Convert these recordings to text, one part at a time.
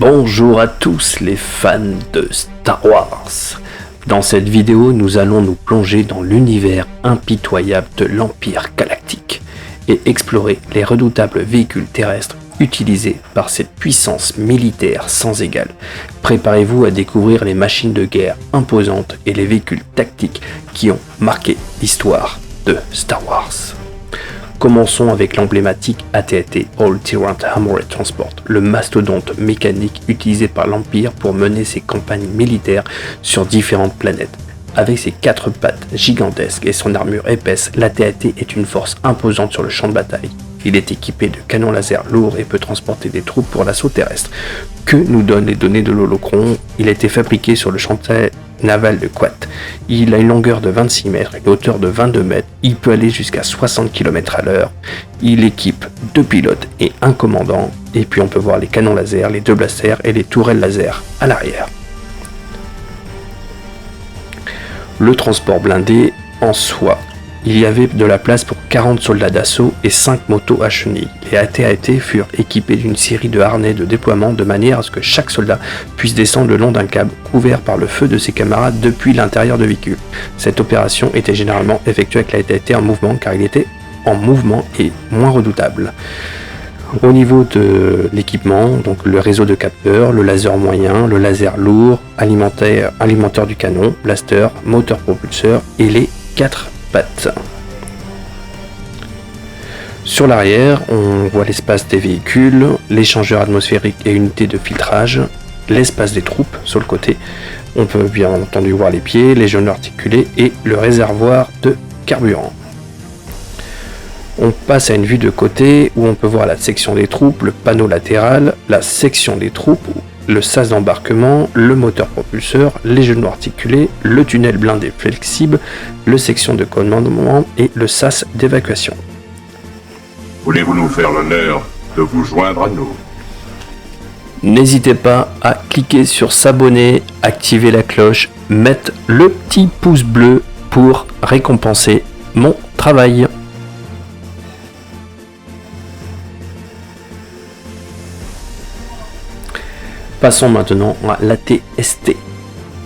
Bonjour à tous les fans de Star Wars. Dans cette vidéo, nous allons nous plonger dans l'univers impitoyable de l'Empire Galactique et explorer les redoutables véhicules terrestres utilisés par cette puissance militaire sans égale. Préparez-vous à découvrir les machines de guerre imposantes et les véhicules tactiques qui ont marqué l'histoire de Star Wars. Commençons avec l'emblématique AT-AT, All-Tyrant Armored Transport, le mastodonte mécanique utilisé par l'Empire pour mener ses campagnes militaires sur différentes planètes. Avec ses 4 pattes gigantesques et son armure épaisse, l'AT-AT est une force imposante sur le champ de bataille. Il est équipé de canons laser lourds et peut transporter des troupes pour l'assaut terrestre. Que nous donnent les données de l'Holocron? Il a été fabriqué sur le chantier naval de Kuat. Il a une longueur de 26 mètres et une hauteur de 22 mètres. Il peut aller jusqu'à 60 km/h. Il équipe 2 pilotes et un commandant. Et puis on peut voir les canons laser, les 2 blasters et les tourelles laser à l'arrière. Le transport blindé en soi. Il y avait de la place pour 40 soldats d'assaut et 5 motos à chenilles. Les AT-AT furent équipés d'une série de harnais de déploiement de manière à ce que chaque soldat puisse descendre le long d'un câble couvert par le feu de ses camarades depuis l'intérieur du véhicule. Cette opération était généralement effectuée avec l'AT-AT en mouvement car il était en mouvement et moins redoutable. Au niveau de l'équipement, donc le réseau de capteurs, le laser moyen, le laser lourd, alimentateur du canon, blaster, moteur propulseur et les 4 pattes. Sur l'arrière, on voit l'espace des véhicules, l'échangeur atmosphérique et unité de filtrage, l'espace des troupes sur le côté. On peut bien entendu voir les pieds, les genoux articulés et le réservoir de carburant. On passe à une vue de côté où on peut voir la section des troupes, le panneau latéral, la section des troupes, le sas d'embarquement, le moteur propulseur, les genoux articulés, le tunnel blindé flexible, le section de commandement et le sas d'évacuation. Voulez-vous nous faire l'honneur de vous joindre à nous? N'hésitez pas à cliquer sur s'abonner, activer la cloche, mettre le petit pouce bleu pour récompenser mon travail. Passons maintenant à l'AT-ST,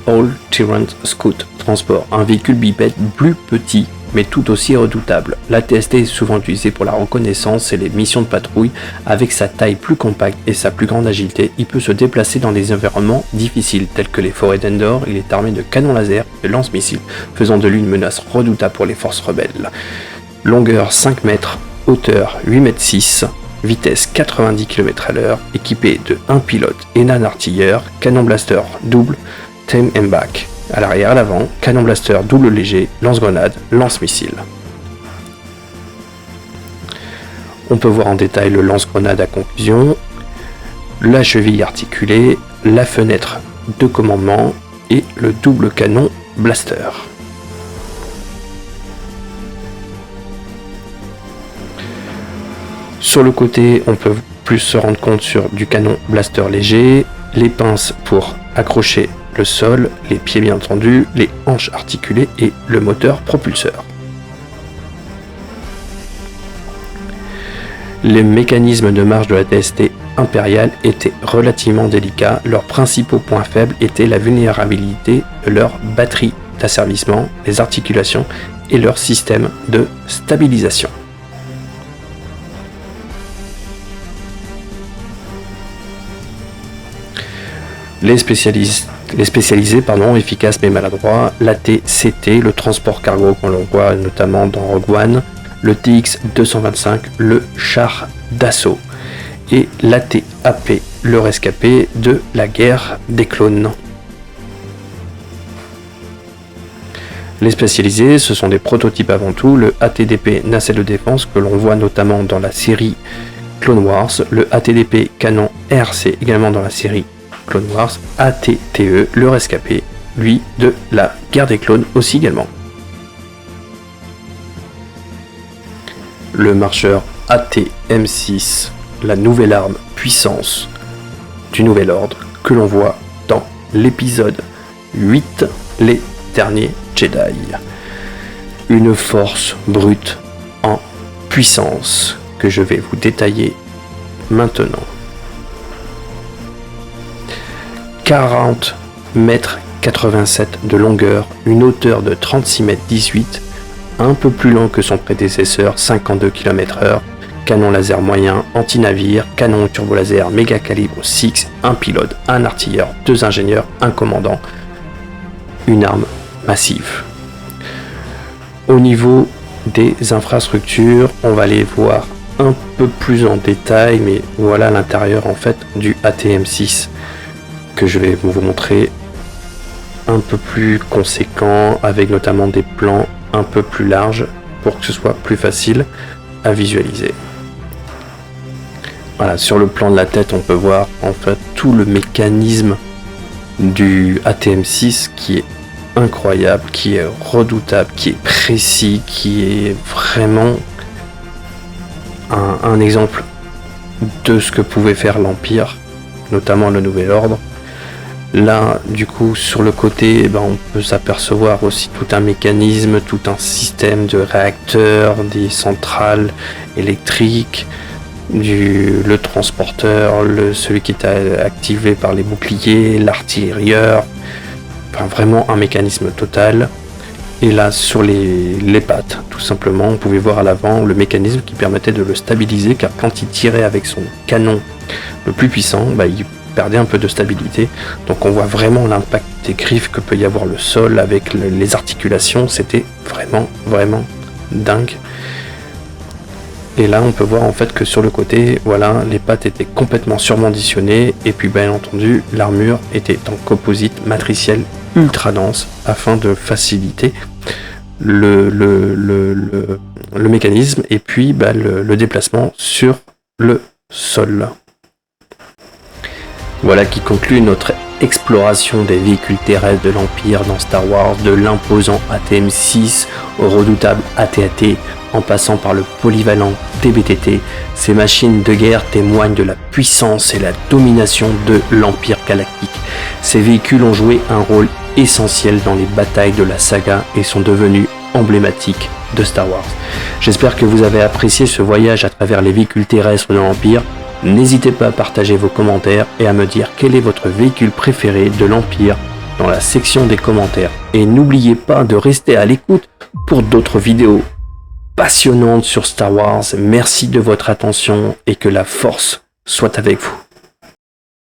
All-Tyrant Scout Transport, un véhicule bipède plus petit mais tout aussi redoutable. L'AT-ST est souvent utilisé pour la reconnaissance et les missions de patrouille. Avec sa taille plus compacte et sa plus grande agilité, il peut se déplacer dans des environnements difficiles tels que les forêts d'Endor. Il est armé de canons laser et de lance-missiles, faisant de lui une menace redoutable pour les forces rebelles. Longueur 5 mètres, hauteur 8 mètres 6. Vitesse 90 km/h, équipé de 1 pilote et un artilleur, canon blaster double, Tame and Back. À l'arrière et à l'avant, canon blaster double léger, lance-grenade, lance-missile. On peut voir en détail le lance-grenade à conclusion, la cheville articulée, la fenêtre de commandement et le double canon blaster. Sur le côté, on peut plus se rendre compte sur du canon blaster léger, les pinces pour accrocher le sol, les pieds bien entendu, les hanches articulées et le moteur propulseur. Les mécanismes de marche de la AT-ST impériale étaient relativement délicats. Leurs principaux points faibles étaient la vulnérabilité de leur batterie d'asservissement, les articulations et leur système de stabilisation. Les spécialisés, efficaces mais maladroits, l'AT-CT, le transport cargo qu'on le voit notamment dans Rogue One, le TX-225, le char d'assaut, et l'AT-AP, le rescapé de la guerre des clones. Les spécialisés, ce sont des prototypes avant tout, le AT-DP nacelle de défense que l'on voit notamment dans la série Clone Wars, le AT-DP canon RC également dans la série Clone Wars, AT-TE, le rescapé, lui, de la guerre des clones aussi également. Le marcheur AT-M6, la nouvelle arme puissance du nouvel ordre que l'on voit dans l'épisode 8, les derniers Jedi. Une force brute en puissance que je vais vous détailler maintenant. 40 mètres 87 de longueur, une hauteur de 36 mètres 18, un peu plus lent que son prédécesseur, 52 km/h, canon laser moyen, anti-navire, canon turbo-laser méga calibre 6, un pilote, un artilleur, 2 ingénieurs, un commandant, une arme massive. Au niveau des infrastructures, on va les voir un peu plus en détail, mais voilà l'intérieur en fait du ATM-6 que je vais vous montrer, un peu plus conséquent, avec notamment des plans un peu plus larges pour que ce soit plus facile à visualiser. Voilà, sur le plan de la tête, on peut voir en fait tout le mécanisme du ATM-6 qui est incroyable, qui est redoutable, qui est précis, qui est vraiment un exemple de ce que pouvait faire l'Empire, notamment le Nouvel Ordre. Là, du coup, sur le côté, on peut s'apercevoir aussi tout un mécanisme, tout un système de réacteurs, des centrales électriques, le transporteur, celui qui est activé par les boucliers, l'artilleur, enfin vraiment un mécanisme total. Et là, sur les pattes, tout simplement, on pouvait voir à l'avant le mécanisme qui permettait de le stabiliser, car quand il tirait avec son canon le plus puissant, il perdait un peu de stabilité. Donc on voit vraiment l'impact des griffes que peut y avoir le sol avec les articulations. C'était vraiment dingue. Et là, on peut voir en fait que sur le côté, voilà, les pattes étaient complètement surdimensionnées, et puis bien entendu, l'armure était en composite matriciel ultra dense afin de faciliter le mécanisme et puis le déplacement sur le sol. Voilà qui conclut notre exploration des véhicules terrestres de l'Empire dans Star Wars, de l'imposant ATM-6 au redoutable AT-AT, en passant par le polyvalent TBTT. Ces machines de guerre témoignent de la puissance et la domination de l'Empire galactique. Ces véhicules ont joué un rôle essentiel dans les batailles de la saga et sont devenus emblématiques de Star Wars. J'espère que vous avez apprécié ce voyage à travers les véhicules terrestres de l'Empire. N'hésitez pas à partager vos commentaires et à me dire quel est votre véhicule préféré de l'Empire dans la section des commentaires. Et n'oubliez pas de rester à l'écoute pour d'autres vidéos passionnantes sur Star Wars. Merci de votre attention et que la force soit avec vous.